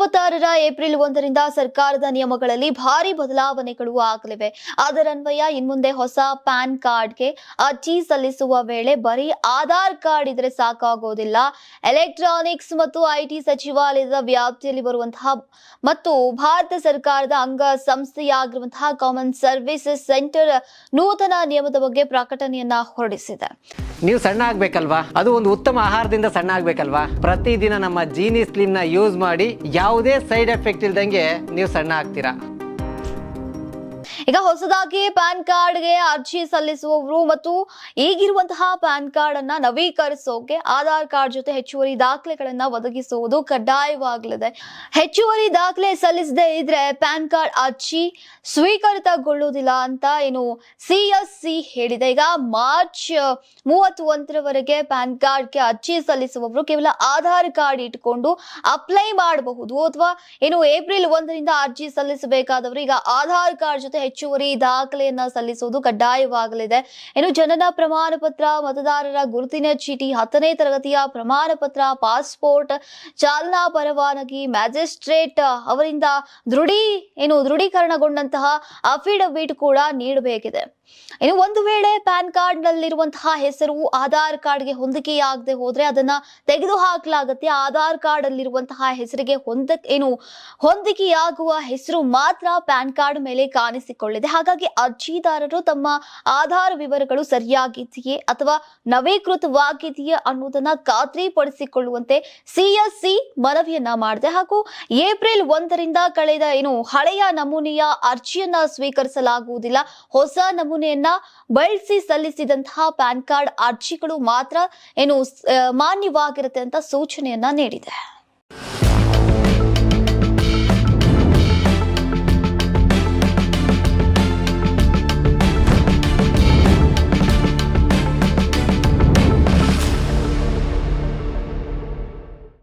2026 April 1ರಿಂದ ಸರ್ಕಾರದ ನಿಯಮಗಳಲ್ಲಿ ಭಾರಿ ಬದಲಾವಣೆಗಳು ಆಗಲಿವೆ. ಅದರನ್ವಯ ಇನ್ಮುಂದೆ ಹೊಸ ಪ್ಯಾನ್ ಕಾರ್ಡ್ಗೆ ಅರ್ಜಿ ಸಲ್ಲಿಸುವ ವೇಳೆ ಬರೀ ಆಧಾರ್ ಕಾರ್ಡ್ ಇದ್ರೆ ಸಾಕಾಗೋದಿಲ್ಲ. ಎಲೆಕ್ಟ್ರಾನಿಕ್ಸ್ ಮತ್ತು ಐಟಿ ಸಚಿವಾಲಯದ ವ್ಯಾಪ್ತಿಯಲ್ಲಿ ಬರುವಂತಹ ಮತ್ತು ಭಾರತ ಸರ್ಕಾರದ ಅಂಗ ಸಂಸ್ಥೆಯಾಗಿರುವಂತಹ ಕಾಮನ್ ಸರ್ವಿಸಸ್ ಸೆಂಟರ್ ನೂತನ ನಿಯಮದ ಬಗ್ಗೆ ಪ್ರಕಟಣೆಯನ್ನ ಹೊರಡಿಸಿದೆ. ನೀವು ಸಣ್ಣ ಆಗ್ಬೇಕಲ್ವಾ? ಅದು ಒಂದು ಉತ್ತಮ ಆಹಾರದಿಂದ ಸಣ್ಣ ಆಗ್ಬೇಕಲ್ವಾ? ಪ್ರತಿದಿನ ನಮ್ಮ ಜೀನಿ ಸ್ಲಿಮ್ ನ ಯೂಸ್ ಮಾಡಿ ಯಾವುದೇ ಸೈಡ್ ಎಫೆಕ್ಟ್ ಇಲ್ದಂಗೆ ನೀವು ಸಣ್ಣ ಆಗ್ತೀರಾ. ಈಗ ಹೊಸದಾಗಿ ಪ್ಯಾನ್ ಕಾರ್ಡ್ಗೆ ಅರ್ಜಿ ಸಲ್ಲಿಸುವವರು ಮತ್ತು ಈಗಿರುವಂತಹ ಪ್ಯಾನ್ ಕಾರ್ಡ್ ಅನ್ನ ನವೀಕರಿಸೋಕೆ ಆಧಾರ್ ಕಾರ್ಡ್ ಜೊತೆ ಹೆಚ್ಚುವರಿ ದಾಖಲೆಗಳನ್ನ ಒದಗಿಸುವುದು ಕಡ್ಡಾಯವಾಗಲಿದೆ. ಹೆಚ್ಚುವರಿ ದಾಖಲೆ ಸಲ್ಲಿಸದೇ ಇದ್ರೆ ಪ್ಯಾನ್ ಕಾರ್ಡ್ ಅರ್ಜಿ ಸ್ವೀಕೃತಗೊಳ್ಳುವುದಿಲ್ಲ ಅಂತ CSC ಹೇಳಿದೆ. ಈಗ ಮಾರ್ಚ್ 31ರವರೆಗೆ ಪ್ಯಾನ್ ಕಾರ್ಡ್ಗೆ ಅರ್ಜಿ ಸಲ್ಲಿಸುವವರು ಕೇವಲ ಆಧಾರ್ ಕಾರ್ಡ್ ಇಟ್ಕೊಂಡು ಅಪ್ಲೈ ಮಾಡಬಹುದು. ಅಥವಾ ಏಪ್ರಿಲ್ 1ರಿಂದ ಅರ್ಜಿ ಸಲ್ಲಿಸಬೇಕಾದವರು ಈಗ ಆಧಾರ್ ಕಾರ್ಡ್ ಜೊತೆ ಹೆಚ್ಚುವರಿ ದಾಖಲೆಯನ್ನ ಸಲ್ಲಿಸುವುದು ಕಡ್ಡಾಯವಾಗಲಿದೆ. ಜನನ ಪ್ರಮಾಣ ಪತ್ರ, ಮತದಾರರ ಗುರುತಿನ ಚೀಟಿ, 10ನೇ ತರಗತಿಯ ಪ್ರಮಾಣ ಪತ್ರ, ಪಾಸ್ಪೋರ್ಟ್, ಚಾಲನಾ ಪರವಾನಗಿ, ಮ್ಯಾಜಿಸ್ಟ್ರೇಟ್ ಅವರಿಂದ ದೃಢೀಕರಣಗೊಂಡಂತಹ ಅಫಿಡವಿಟ್ ಕೂಡ ನೀಡಬೇಕಿದೆ. ಒಂದು ವೇಳೆ ಪ್ಯಾನ್ ಕಾರ್ಡ್ ನಲ್ಲಿರುವಂತಹ ಹೆಸರು ಆಧಾರ್ ಕಾರ್ಡ್ಗೆ ಹೊಂದಿಕೆಯಾಗದೆ ಹೋದ್ರೆ ಅದನ್ನ ತೆಗೆದು ಹಾಕಲಾಗುತ್ತೆ. ಆಧಾರ್ ಕಾರ್ಡ್ ಅಲ್ಲಿರುವಂತಹ ಹೆಸರಿಗೆ ಹೊಂದಿಕೆಯಾಗುವ ಹೆಸರು ಮಾತ್ರ ಪ್ಯಾನ್ ಕಾರ್ಡ್ ಮೇಲೆ ಕಾಣಿಸಿಕೊಳ್ಳಿದೆ. ಹಾಗಾಗಿ ಅರ್ಜಿದಾರರು ತಮ್ಮ ಆಧಾರ್ ವಿವರಗಳು ಸರಿಯಾಗಿದೆಯೇ ಅಥವಾ ನವೀಕೃತವಾಗಿದೆಯೇ ಅನ್ನೋದನ್ನ ಖಾತ್ರಿಪಡಿಸಿಕೊಳ್ಳುವಂತೆ CSC ಮನವಿಯನ್ನ ಮಾಡಿದೆ. ಹಾಗೂ ಏಪ್ರಿಲ್ 1ರಿಂದ ಕಳೆದ ಹಳೆಯ ನಮೂನೆಯ ಅರ್ಜಿಯನ್ನ ಸ್ವೀಕರಿಸಲಾಗುವುದಿಲ್ಲ. ಹೊಸ ನಮೂನೆಯನ್ನ ಬಳಸಿ ಸಲ್ಲಿಸಿದಂತಹ ಪ್ಯಾನ್ ಕಾರ್ಡ್ ಅರ್ಜಿಗಳು ಮಾತ್ರ ಮಾನ್ಯವಾಗಿರುತ್ತೆ ಅಂತ ಸೂಚನೆಯನ್ನ ನೀಡಿದೆ.